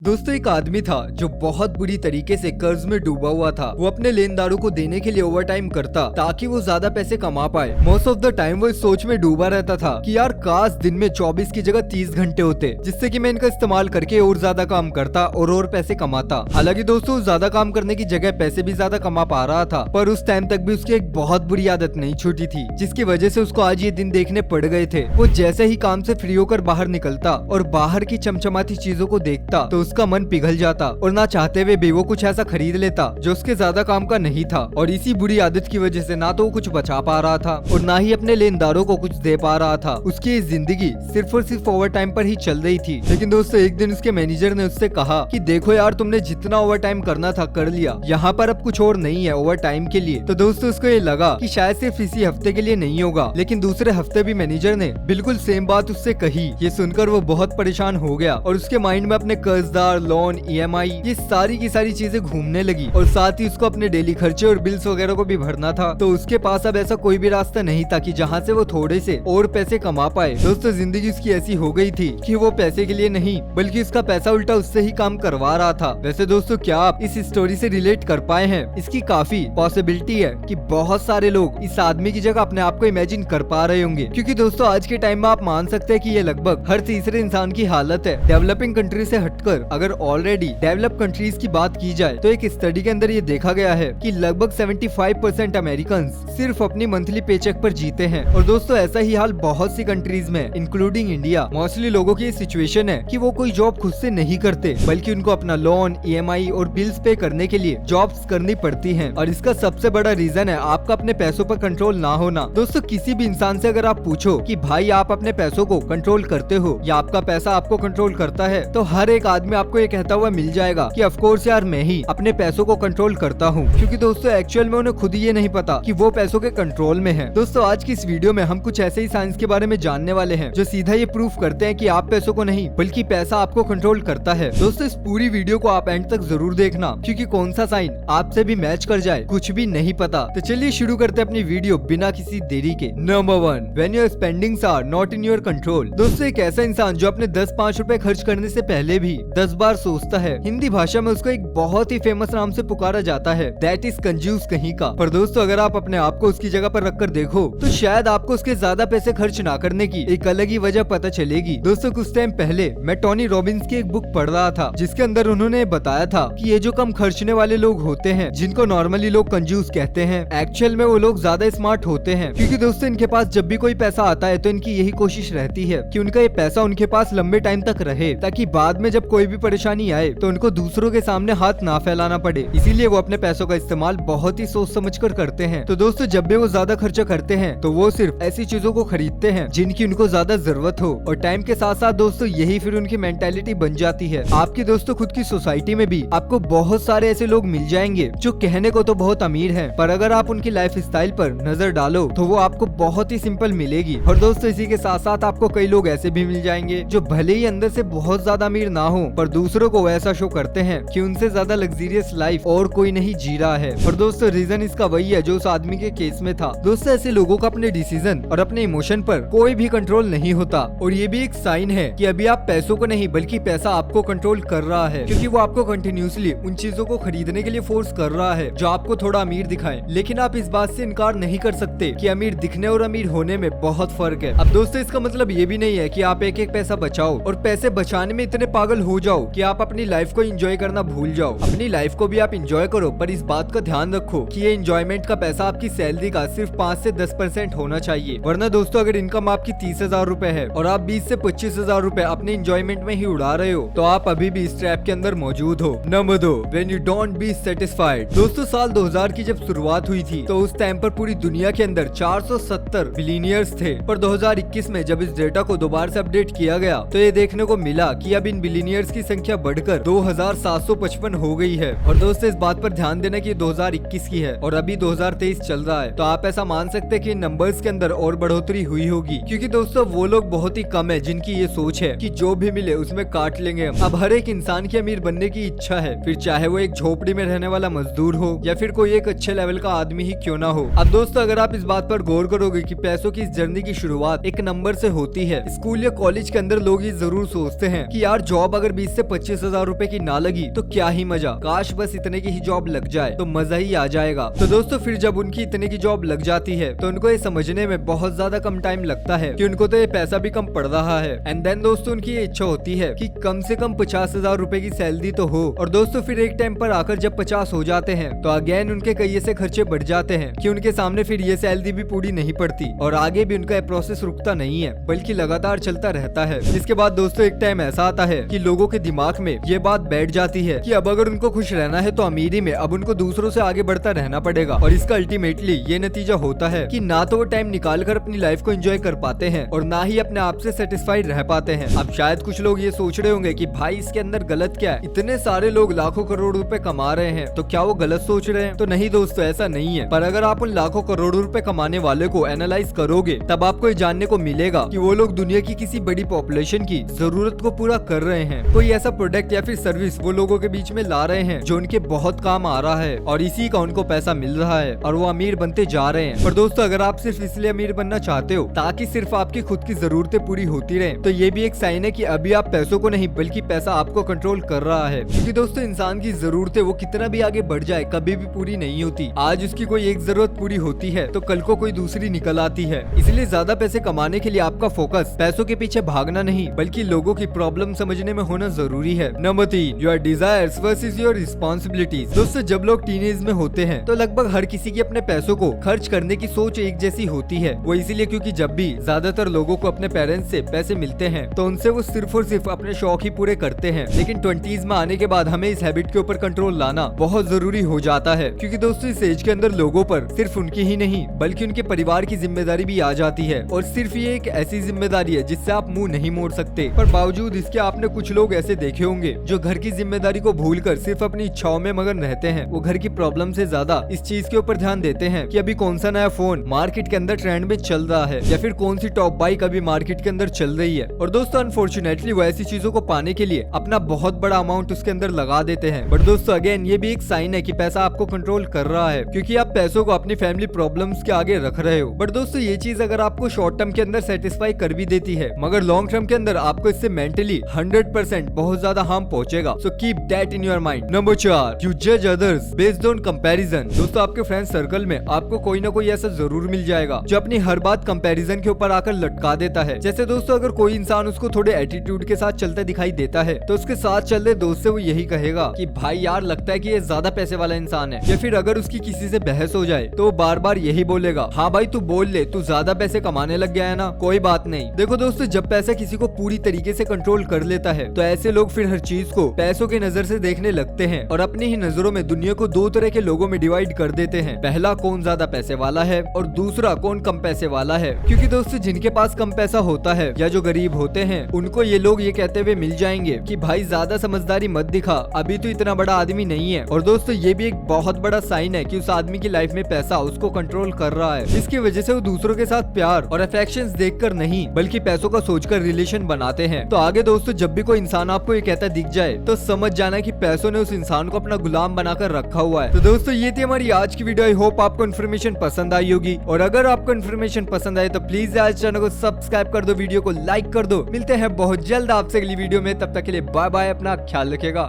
दोस्तों एक आदमी था जो बहुत बुरी तरीके से कर्ज में डूबा हुआ था। वो अपने लेनदारों को देने के लिए ओवर टाइम करता ताकि वो ज्यादा पैसे कमा पाए। मोस्ट ऑफ द टाइम वो इस सोच में डूबा रहता था कि यार काश दिन में 24 की जगह 30 घंटे होते, जिससे कि मैं इनका इस्तेमाल करके और ज्यादा काम करता और पैसे कमाता। हालांकि दोस्तों ज्यादा काम करने की जगह पैसे भी ज्यादा कमा पा रहा था, पर उस टाइम तक भी उसकी एक बहुत बुरी आदत नहीं छूटी थी, जिसकी वजह से उसको आज ये दिन देखने पड़ गए थे। वो जैसे ही काम से फ्री होकर बाहर निकलता और बाहर की चमचमाती चीजों को देखता तो उसका मन पिघल जाता और ना चाहते हुए भी वो कुछ ऐसा खरीद लेता जो उसके ज्यादा काम का नहीं था। और इसी बुरी आदत की वजह से ना तो वो कुछ बचा पा रहा था और ना ही अपने लेनदारों को कुछ दे पा रहा था। उसकी ये जिंदगी सिर्फ और सिर्फ ओवर टाइम पर ही चल रही थी। लेकिन दोस्तों एक दिन उसके मैनेजर ने उससे कहा कि देखो यार, तुमने जितना ओवर टाइम करना था कर लिया, यहाँ पर अब कुछ और नहीं है ओवर टाइम के लिए। तो दोस्तों उसको ये लगा कि शायद सिर्फ इसी हफ्ते के लिए नहीं होगा, लेकिन दूसरे हफ्ते भी मैनेजर ने बिल्कुल सेम बात उससे कही। ये सुनकर वो बहुत परेशान हो गया और उसके माइंड में अपने कर्जदार, लोन, EMI ये सारी की सारी चीजें घूमने लगी और साथ ही उसको अपने डेली खर्चे और बिल्स वगैरह को भी भरना था। तो उसके पास अब ऐसा कोई भी रास्ता नहीं था कि जहाँ से वो थोड़े से और पैसे कमा पाए। दोस्तों जिंदगी उसकी ऐसी हो गई थी कि वो पैसे के लिए नहीं बल्कि उसका पैसा उल्टा उससे ही काम करवा रहा था। वैसे दोस्तों क्या आप इस स्टोरी से रिलेट कर पाए हैं? इसकी काफी पॉसिबिलिटी है कि बहुत सारे लोग इस आदमी की जगह अपने आप को इमेजिन कर पा रहे होंगे, क्योंकि दोस्तों आज के टाइम में आप मान सकते हैं कि ये लगभग हर तीसरे इंसान की हालत है। डेवलपिंग कंट्री से हटकर अगर ऑलरेडी डेवलप कंट्रीज की बात की जाए तो एक स्टडी के अंदर ये देखा गया है कि लगभग 75% अमेरिकन सिर्फ अपनी मंथली पेचेक पर जीते हैं। और दोस्तों ऐसा ही हाल बहुत सी कंट्रीज में इंक्लूडिंग इंडिया। मोस्टली लोगों की सिचुएशन है कि वो कोई जॉब खुद से नहीं करते बल्कि उनको अपना लोन, EMI और बिल्स पे करने के लिए जॉब्स करनी पड़ती हैं। और इसका सबसे बड़ा रीजन है आपका अपने पैसों पर कंट्रोल ना होना। दोस्तों किसी भी इंसान से अगर आप पूछो कि भाई आप अपने पैसों को कंट्रोल करते हो या आपका पैसा आपको कंट्रोल करता है, तो हर एक आदमी आपको ये कहता हुआ मिल जाएगा कि ऑफ कोर्स यार मैं ही अपने पैसों को कंट्रोल करता हूँ। क्योंकि दोस्तों एक्चुअल में उन्हें खुद ही ये नहीं पता कि वो पैसों के कंट्रोल में है। दोस्तों आज की इस वीडियो में हम कुछ ऐसे ही साइंस के बारे में जानने वाले हैं जो सीधा ये प्रूफ करते हैं कि आप पैसों को नहीं बल्कि पैसा आपको कंट्रोल करता है। दोस्तों इस पूरी वीडियो को आप एंड तक जरूर देखना, क्योंकि कौन सा साइन आपसे भी मैच कर जाए कुछ भी नहीं पता। तो चलिए शुरू करते हैं अपनी वीडियो बिना किसी देरी के। Number 1, when your spendings are not in your control. दोस्तों एक ऐसा इंसान जो अपने 10-5 रुपए खर्च करने से पहले भी 10 बार सोचता है। हिंदी भाषा में उसको एक बहुत ही फेमस नाम से पुकारा जाता है, दैट इज कंजूस कहीं का। पर दोस्तों अगर आप अपने आप को उसकी जगह पर रखकर देखो तो शायद आपको उसके ज्यादा पैसे खर्च ना करने की एक अलग ही वजह पता चलेगी। दोस्तों कुछ टाइम पहले मैं टोनी रॉबिन्स की एक बुक पढ़ रहा था, जिसके अंदर उन्होंने बताया था कि ये जो कम खर्चने वाले लोग होते हैं, जिनको नॉर्मली लोग कंजूस कहते हैं, एक्चुअल में वो लोग ज्यादा स्मार्ट होते हैं। क्योंकि दोस्तों इनके पास जब भी कोई पैसा आता है तो इनकी यही कोशिश रहती है कि उनका ये पैसा उनके पास लंबे टाइम तक रहे, ताकि बाद में जब कोई भी परेशानी आए तो उनको दूसरों के सामने हाथ ना फैलाना पड़े। इसीलिए वो अपने पैसों का इस्तेमाल बहुत ही सोच समझकर करते हैं। तो दोस्तों जब भी वो ज्यादा खर्चा करते हैं तो वो सिर्फ ऐसी चीजों को खरीदते हैं जिनकी उनको ज्यादा जरूरत हो। और टाइम के साथ साथ दोस्तों यही फिर उनकी मेंटालिटी बन जाती है। आपकी दोस्तों खुद की सोसाइटी में भी आपको बहुत सारे ऐसे लोग मिल जाएंगे जो कहने को तो बहुत अमीर हैं, पर अगर आप उनकी लाइफ स्टाइल पर नजर डालो तो वो आपको बहुत ही सिंपल मिलेगी। और दोस्तों इसी के साथ साथ आपको कई लोग ऐसे भी मिल जाएंगे जो भले ही अंदर से बहुत ज्यादा अमीर ना हो, पर दूसरों को ऐसा शो करते हैं कि उनसे ज्यादा लग्जरियस लाइफ और कोई नहीं जी रहा है। और दोस्तों रीजन इसका वही है जो उस आदमी के केस में था। दोस्तों ऐसे लोगों का अपने डिसीजन और अपने इमोशन पर कोई भी कंट्रोल नहीं होता। और ये भी एक साइन है कि अभी आप पैसों को नहीं बल्कि पैसा आपको कंट्रोल कर रहा है, क्योंकि वो आपको कंटिन्यूसली उन चीजों को खरीदने के लिए फोर्स कर रहा है जो आपको थोड़ा अमीर दिखाए। लेकिन आप इस बात से इनकार नहीं कर सकते कि अमीर दिखने और अमीर होने में बहुत फर्क है। अब दोस्तों इसका मतलब ये भी नहीं है कि आप एक एक पैसा बचाओ और पैसे बचाने में इतने पागल हो जाओ कि आप अपनी लाइफ को एंजॉय करना भूल जाओ। अपनी लाइफ को भी आप एंजॉय करो, पर इस बात का ध्यान रखो कि ये एंजॉयमेंट का पैसा आपकी सैलरी का सिर्फ 5 से 10% होना चाहिए। वरना दोस्तों अगर इनकम आपकी 30,000 रुपए है और आप 20 से 25,000 रुपए अपने एंजॉयमेंट में ही उड़ा रहे हो, तो आप अभी भी इस ट्रैप के अंदर मौजूद हो। Number 2, when you don't be satisfied. दोस्तों साल 2000 की जब शुरुआत हुई थी तो उस टाइम पर पूरी दुनिया के अंदर 470 बिलियनियर्स थे। पर 2021 में जब इस डेटा को दोबारा से अपडेट किया गया तो ये देखने को मिला कि अब इन बिलियनियर्स की संख्या बढ़कर 2755 हो गई है। और दोस्तों इस बात पर ध्यान देना कि 2021 की है और अभी 2023 चल रहा है, तो आप ऐसा मान सकते हैं कि नंबर्स के अंदर और बढ़ोतरी हुई होगी। क्योंकि दोस्तों वो लोग बहुत ही कम है जिनकी ये सोच है कि जो भी मिले उसमें काट लेंगे। अब हर एक इंसान की अमीर बनने की इच्छा है, फिर चाहे वो एक झोपड़ी में रहने वाला मजदूर हो या फिर कोई एक अच्छे लेवल का आदमी ही क्यों ना हो। अब दोस्तों अगर आप इस बात पर गौर करोगे कि पैसों की इस जर्नी की शुरुआत एक नंबर से होती है, स्कूल या कॉलेज के अंदर लोग ये जरूर सोचते हैं कि यार जॉब अगर 20 20 से 25,000 रुपए की ना लगी तो क्या ही मजा, काश बस इतने की ही जॉब लग जाए तो मजा ही आ जाएगा। तो दोस्तों फिर जब उनकी इतने की जॉब लग जाती है तो उनको ये समझने में बहुत ज्यादा कम टाइम लगता है कि उनको तो ये पैसा भी कम पड़ रहा है। एंड देन दोस्तों उनकी ये इच्छा होती है कि कम से कम 50,000 रुपए की सैलरी तो हो। और दोस्तों फिर एक टाइम पर आकर जब 50 हो जाते हैं तो अगेन उनके कई ऐसे खर्चे बढ़ जाते हैं कि उनके सामने फिर ये सैलरी भी पूरी नहीं पड़ती और आगे भी उनका प्रोसेस रुकता नहीं है बल्कि लगातार चलता रहता है। इसके बाद दोस्तों एक टाइम ऐसा आता है कि लोगों के दिमाग में ये बात बैठ जाती है कि अब अगर उनको खुश रहना है तो अमीरी में अब उनको दूसरों से आगे बढ़ता रहना पड़ेगा। और इसका अल्टीमेटली ये नतीजा होता है कि ना तो वो टाइम निकाल कर अपनी लाइफ को एंजॉय कर पाते हैं और ना ही अपने आप से सेटिस्फाइड रह पाते हैं। अब शायद कुछ लोग ये सोच रहे होंगे कि भाई इसके अंदर गलत क्या है, इतने सारे लोग लाखों करोड़ रुपए कमा रहे हैं तो क्या वो गलत सोच रहे हैं? तो नहीं दोस्तों, ऐसा नहीं है। पर अगर आप उन लाखों करोड़ों रुपए कमाने वाले को एनालाइज करोगे तब आपको ये जानने को मिलेगा कि वो लोग दुनिया की किसी बड़ी पॉपुलेशन की जरूरत को पूरा कर रहे हैं। कोई ऐसा प्रोडक्ट या फिर सर्विस वो लोगों के बीच में ला रहे हैं जो उनके बहुत काम आ रहा है और इसी का उनको पैसा मिल रहा है और वो अमीर बनते जा रहे हैं। पर दोस्तों अगर आप सिर्फ इसलिए अमीर बनना चाहते हो ताकि सिर्फ आपकी खुद की जरूरतें पूरी होती रहे तो ये भी एक साइन है कि अभी आप पैसों को नहीं बल्कि पैसा आपको कंट्रोल कर रहा है। क्योंकि दोस्तों इंसान की जरूरतें वो कितना भी आगे बढ़ जाए कभी भी पूरी नहीं होती। आज उसकी कोई एक जरूरत पूरी होती है तो कल को कोई दूसरी निकल आती है। इसलिए ज्यादा पैसे कमाने के लिए आपका फोकस पैसों के पीछे भागना नहीं बल्कि लोगों की प्रॉब्लम समझने में होना जरूरी है। Number 3, your desires versus your responsibilities. दोस्तों जब लोग टीनेज में होते हैं तो लगभग हर किसी की अपने पैसों को खर्च करने की सोच एक जैसी होती है। वो इसीलिए क्योंकि जब भी ज्यादातर लोगों को अपने पेरेंट्स से पैसे मिलते हैं तो उनसे वो सिर्फ और सिर्फ अपने शौक ही पूरे करते हैं। लेकिन 20s में आने के बाद हमें इस हैबिट के ऊपर कंट्रोल लाना बहुत जरूरी हो जाता है क्योंकि दोस्तों इस एज के अंदर लोगों पर सिर्फ उनकी ही नहीं बल्कि उनके परिवार की जिम्मेदारी भी आ जाती है। और सिर्फ ये एक ऐसी जिम्मेदारी है जिससे आप मुंह नहीं मोड़ सकते। पर बावजूद इसके आपने कुछ लोग ऐसे देखे होंगे जो घर की जिम्मेदारी को भूलकर सिर्फ अपनी इच्छाओं में मगन रहते हैं। वो घर की प्रॉब्लम से ज्यादा इस चीज के ऊपर ध्यान देते हैं कि अभी कौन सा नया फोन मार्केट के अंदर ट्रेंड में चल रहा है या फिर कौन सी टॉप बाइक अभी मार्केट के अंदर चल रही है। और दोस्तों अनफॉर्चुनेटली वो ऐसी चीजों को पाने के लिए अपना बहुत बड़ा अमाउंट उसके अंदर लगा देते हैं। बट दोस्तों अगेन ये भी एक साइन है कि पैसा आपको कंट्रोल कर रहा है क्योंकि आप पैसों को अपनी फैमिली प्रॉब्लम्स के आगे रख रहे हो। बट दोस्तों ये चीज अगर आपको शॉर्ट टर्म के अंदर सेटिस्फाई कर भी देती है मगर लॉन्ग टर्म के अंदर आपको इससे मेंटली 100% बहुत ज्यादा हार्म पहुंचेगा। So keep that in your mind. Number 4, you जज अदर्स बेस्ड ऑन कंपैरिजन। दोस्तों आपके फ्रेंड सर्कल में आपको कोई ना कोई ऐसा जरूर मिल जाएगा जो अपनी हर बात कंपैरिजन के ऊपर आकर लटका देता है। जैसे दोस्तों अगर कोई इंसान उसको थोड़े एटीट्यूड के साथ चलता दिखाई देता है तो उसके साथ चल रहे दोस्त से वो यही कहेगा कि भाई यार लगता है कि ये ज्यादा पैसे वाला इंसान है। या फिर अगर उसकी किसी से बहस हो जाए तो वो बार बार यही बोलेगा, हाँ भाई तू बोल ले, तू ज्यादा पैसे कमाने लग गया है ना, कोई बात नहीं। देखो दोस्तों जब पैसा किसी को पूरी तरीके से कंट्रोल कर लेता है तो ऐसे लोग फिर हर चीज को पैसों की नजर से देखने लगते हैं और अपनी ही नजरों में दुनिया को दो तरह के लोगों में डिवाइड कर देते हैं। पहला कौन ज्यादा पैसे वाला है और दूसरा कौन कम पैसे वाला है। क्योंकि दोस्तों जिनके पास कम पैसा होता है या जो गरीब होते हैं उनको ये लोग ये कहते हुए मिल जाएंगे कि भाई ज्यादा समझदारी मत दिखा, अभी तो इतना बड़ा आदमी नहीं है। और दोस्तों ये भी एक बहुत बड़ा साइन है कि उस आदमी की लाइफ में पैसा उसको कंट्रोल कर रहा है। इसकी वजह से वो दूसरों के साथ प्यार और अफेक्शंस देखकर नहीं बल्कि पैसों का सोचकर रिलेशन बनाते हैं। तो आगे दोस्तों जब भी कोई इंसान आपको ये कहता दिख जाए तो समझ जाना कि पैसों ने उस इंसान को अपना गुलाम बनाकर रखा हुआ है। तो दोस्तों ये थी हमारी आज की वीडियो। आई होप आपको इन्फॉर्मेशन पसंद आई होगी और अगर आपको इन्फॉर्मेशन पसंद आए तो प्लीज आज चैनल को सब्सक्राइब कर दो, वीडियो को लाइक कर दो। मिलते हैं बहुत जल्द आपसे अगली वीडियो में, तब तक के लिए बाय बाय, अपना ख्याल रखिएगा।